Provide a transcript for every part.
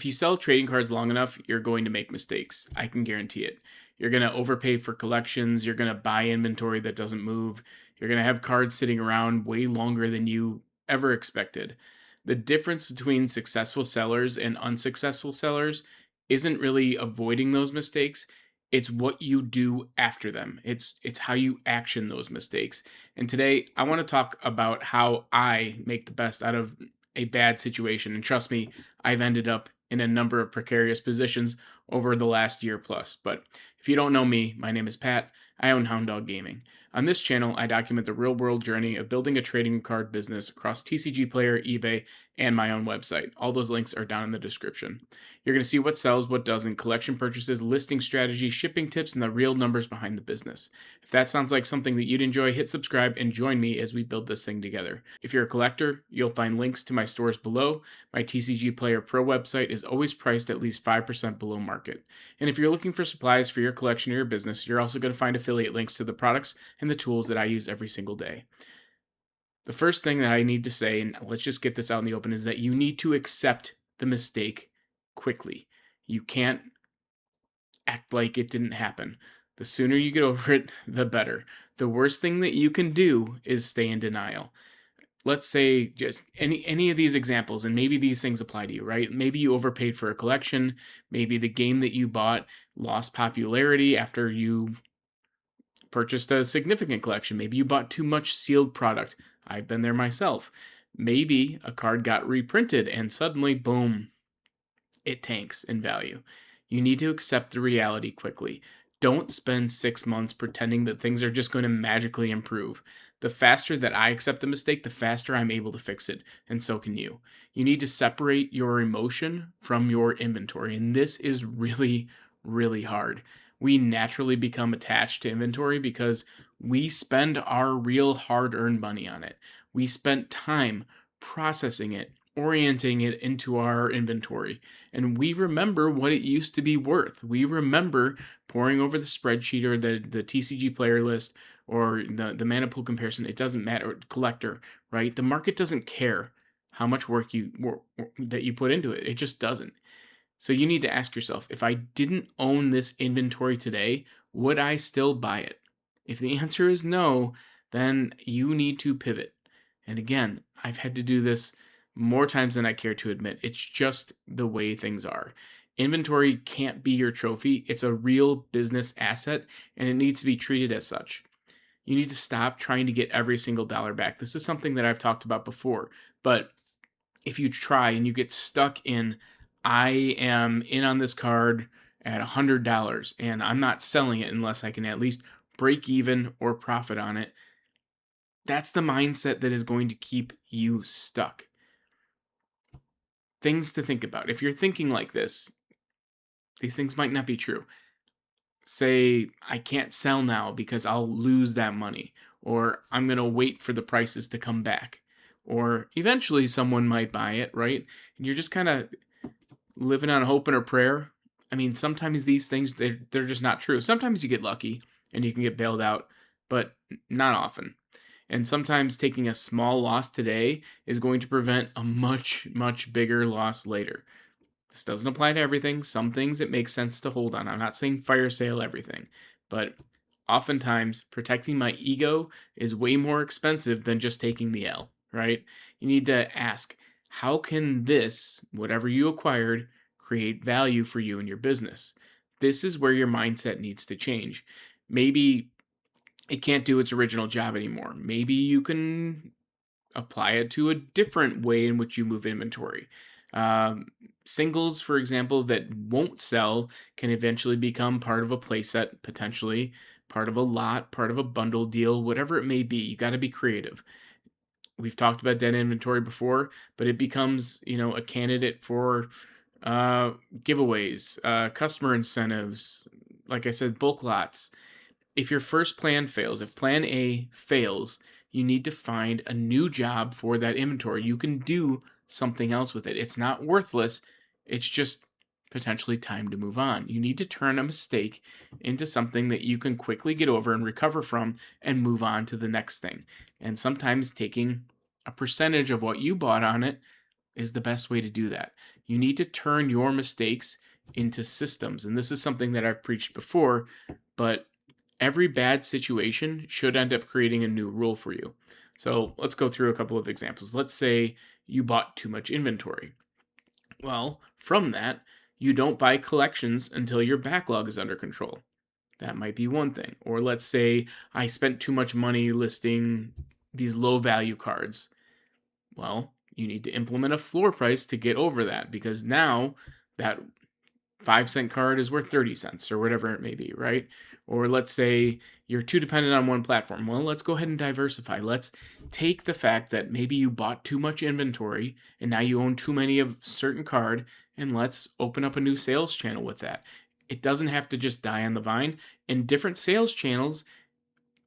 If you sell trading cards long enough, you're going to make mistakes. I can guarantee it. You're going to overpay for collections. You're going to buy inventory that doesn't move. You're going to have cards sitting around way longer than you ever expected. The difference between successful sellers and unsuccessful sellers isn't really avoiding those mistakes. It's what you do after them. It's how you action those mistakes. And today I want to talk about how I make the best out of a bad situation. And trust me, I've ended up in a number of precarious positions over the last year plus. But if you don't know me, my name is Pat. I own Hound Dog Gaming. On this channel, I document the real world journey of building a trading card business across TCG Player, eBay, and my own website. All those links are down in the description. You're going to see what sells, what doesn't, collection purchases, listing strategies, shipping tips, and the real numbers behind the business. If that sounds like something that you'd enjoy, hit subscribe and join me as we build this thing together. If you're a collector, you'll find links to my stores below. My TCG Player Pro website is always priced at least 5% below market. And if you're looking for supplies for your collection or your business, you're also going to find affiliate links to the products and the tools that I use every single day. The first thing that I need to say, and let's just get this out in the open, is that you need to accept the mistake quickly. You can't act like it didn't happen. The sooner you get over it, the better. The worst thing that you can do is stay in denial. Let's say just any of these examples, and maybe these things apply to you, right? Maybe you overpaid for a collection. Maybe the game that you bought lost popularity after you purchased a significant collection. Maybe you bought too much sealed product. I've been there myself. Maybe a card got reprinted and suddenly, boom, it tanks in value. You need to accept the reality quickly. Don't spend 6 months pretending that things are just going to magically improve. The faster that I accept the mistake, the faster I'm able to fix it, and so can you. You need to separate your emotion from your inventory, and this is really, really hard. We naturally become attached to inventory because we spend our real hard-earned money on it. We spent time processing it, orienting it into our inventory, and we remember what it used to be worth. We remember poring over the spreadsheet or the TCG player list or the mana pool comparison. It doesn't matter. Collector, right? The market doesn't care how much work that you put into it. It just doesn't. So you need to ask yourself, if I didn't own this inventory today, would I still buy it? If the answer is no, then you need to pivot. And again, I've had to do this more times than I care to admit. It's just the way things are. Inventory can't be your trophy. It's a real business asset, and it needs to be treated as such. You need to stop trying to get every single dollar back. This is something that I've talked about before, but if you try and you get stuck in, I am in on this card at $100 and I'm not selling it unless I can at least break even or profit on it, that's the mindset that is going to keep you stuck. Things to think about. If you're thinking like this, these things might not be true. Say, I can't sell now because I'll lose that money, or I'm going to wait for the prices to come back, or eventually someone might buy it, right? And you're just kind of living on hope and a prayer. I mean, sometimes these things, they're just not true. Sometimes you get lucky and you can get bailed out, but not often. And sometimes taking a small loss today is going to prevent a much, much bigger loss later. This doesn't apply to everything. Some things it makes sense to hold on. I'm not saying fire sale everything, but oftentimes protecting my ego is way more expensive than just taking the L, right? You need to ask, how can this, whatever you acquired, create value for you and your business? This is where your mindset needs to change. Maybe it can't do its original job anymore. Maybe you can apply it to a different way in which you move inventory. Singles, for example, that won't sell can eventually become part of a playset, potentially part of a lot, part of a bundle deal, whatever it may be. You got to be creative. We've talked about dead inventory before, but it becomes, a candidate for giveaways, customer incentives, like I said, bulk lots. If your first plan fails, if plan A fails, you need to find a new job for that inventory. You can do something else with it. It's not worthless. It's just potentially time to move on. You need to turn a mistake into something that you can quickly get over and recover from and move on to the next thing. And sometimes taking a percentage of what you bought on it is the best way to do that. You need to turn your mistakes into systems. And this is something that I've preached before, but every bad situation should end up creating a new rule for you. So let's go through a couple of examples. Let's say you bought too much inventory. Well, from that, you don't buy collections until your backlog is under control. That might be one thing. Or let's say I spent too much money listing these low value cards. Well, you need to implement a floor price to get over that, because now that 5-cent card is worth 30 cents or whatever it may be, right? Or let's say you're too dependent on one platform. Well, let's go ahead and diversify. Let's take the fact that maybe you bought too much inventory and now you own too many of certain card, and let's open up a new sales channel with that. It doesn't have to just die on the vine, and different sales channels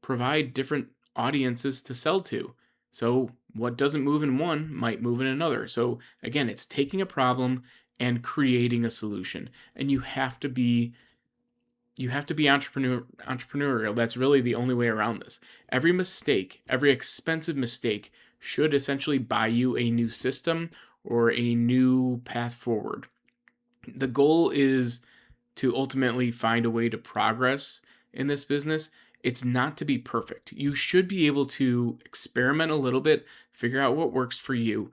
provide different audiences to sell to. So what doesn't move in one might move in another. So again, it's taking a problem and creating a solution. And you have to be entrepreneurial. That's really the only way around this. Every mistake, every expensive mistake should essentially buy you a new system or a new path forward. The goal is to ultimately find a way to progress in this business. It's not to be perfect. You should be able to experiment a little bit, figure out what works for you.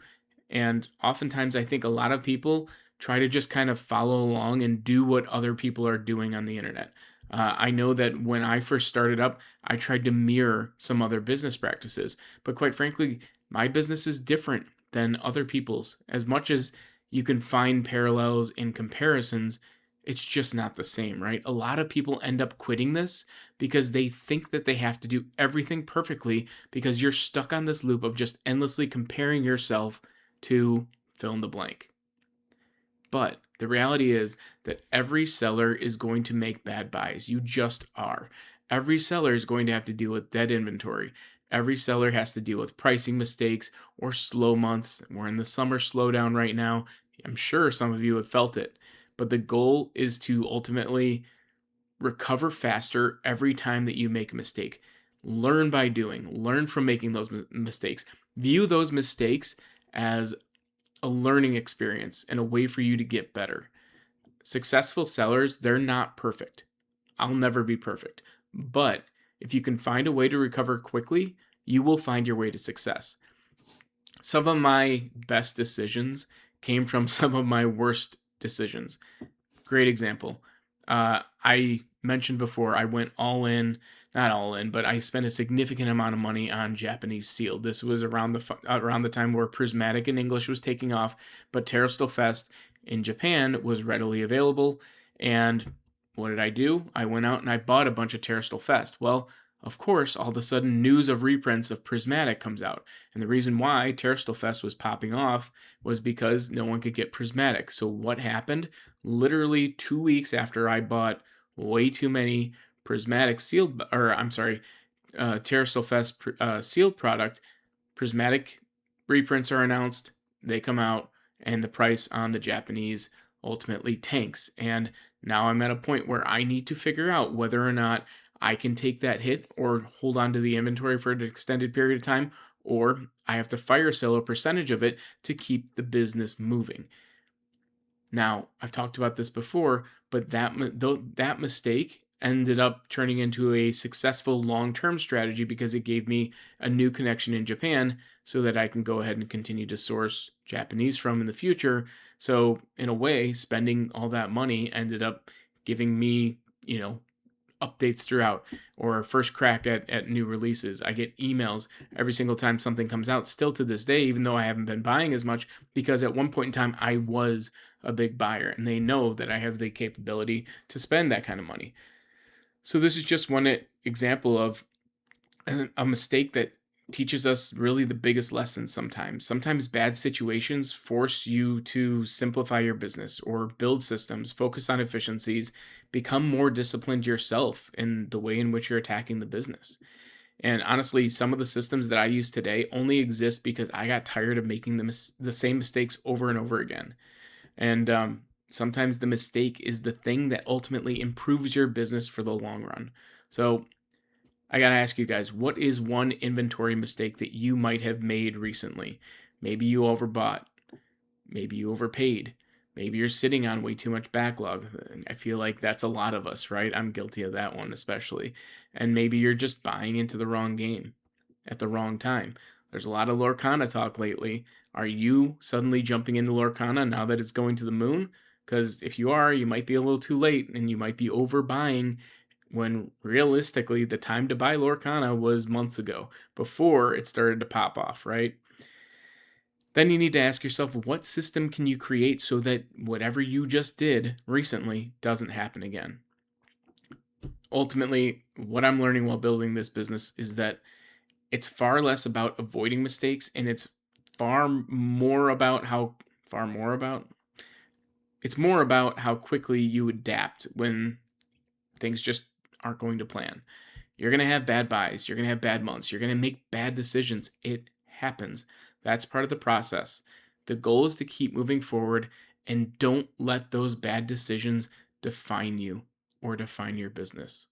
And oftentimes, I think a lot of people try to just kind of follow along and do what other people are doing on the internet. I know that when I first started up, I tried to mirror some other business practices. But quite frankly, my business is different than other people's. As much as you can find parallels and comparisons, it's just not the same, right? A lot of people end up quitting this because they think that they have to do everything perfectly, because you're stuck on this loop of just endlessly comparing yourself to fill in the blank. But the reality is that every seller is going to make bad buys. You just are. Every seller is going to have to deal with dead inventory. Every seller has to deal with pricing mistakes or slow months. We're in the summer slowdown right now. I'm sure some of you have felt it. But the goal is to ultimately recover faster every time that you make a mistake. Learn by doing. Learn from making those mistakes. View those mistakes as a learning experience and a way for you to get better. Successful sellers, they're not perfect. I'll never be perfect. But if you can find a way to recover quickly, you will find your way to success. Some of my best decisions came from some of my worst decisions. Great example. I mentioned before, I went all in, not all in, but I spent a significant amount of money on Japanese sealed. This was around the time where Prismatic in English was taking off, but Terrastal Fest in Japan was readily available. And what did I do? I went out and I bought a bunch of Terrastal Fest. Well, of course, all of a sudden news of reprints of Prismatic comes out. And the reason why Terrastal Fest was popping off was because no one could get Prismatic. So what happened? Literally 2 weeks after I bought way too many Prismatic sealed, or I'm sorry, Terrastal Fest sealed product, Prismatic reprints are announced, they come out, and the price on the Japanese ultimately tanks. And now I'm at a point where I need to figure out whether or not I can take that hit or hold on to the inventory for an extended period of time, or I have to fire sell a percentage of it to keep the business moving. Now, I've talked about this before, but that mistake ended up turning into a successful long-term strategy because it gave me a new connection in Japan so that I can go ahead and continue to source Japanese from in the future. So in a way, spending all that money ended up giving me, updates throughout, or first crack at new releases. I get emails every single time something comes out, still to this day, even though I haven't been buying as much, because at one point in time I was a big buyer and they know that I have the capability to spend that kind of money. So this is just one example of a mistake that teaches us really the biggest lessons sometimes. Sometimes bad situations force you to simplify your business or build systems, focus on efficiencies, become more disciplined yourself in the way in which you're attacking the business. And honestly, some of the systems that I use today only exist because I got tired of making the same mistakes over and over again. And sometimes the mistake is the thing that ultimately improves your business for the long run. So I got to ask you guys, what is one inventory mistake that you might have made recently? Maybe you overbought. Maybe you overpaid. Maybe you're sitting on way too much backlog. I feel like that's a lot of us, right? I'm guilty of that one especially. And maybe you're just buying into the wrong game at the wrong time. There's a lot of Lorcana talk lately. Are you suddenly jumping into Lorcana now that it's going to the moon? Because if you are, you might be a little too late and you might be overbuying when realistically the time to buy Lorcana was months ago before it started to pop off, right? Then you need to ask yourself, what system can you create so that whatever you just did recently doesn't happen again? Ultimately, what I'm learning while building this business is that it's far less about avoiding mistakes and it's far more about how far more about it's more about how quickly you adapt when things just aren't going to plan. You're going to have bad buys, you're going to have bad months, you're going to make bad decisions. It happens. That's part of the process. The goal is to keep moving forward and don't let those bad decisions define you or define your business.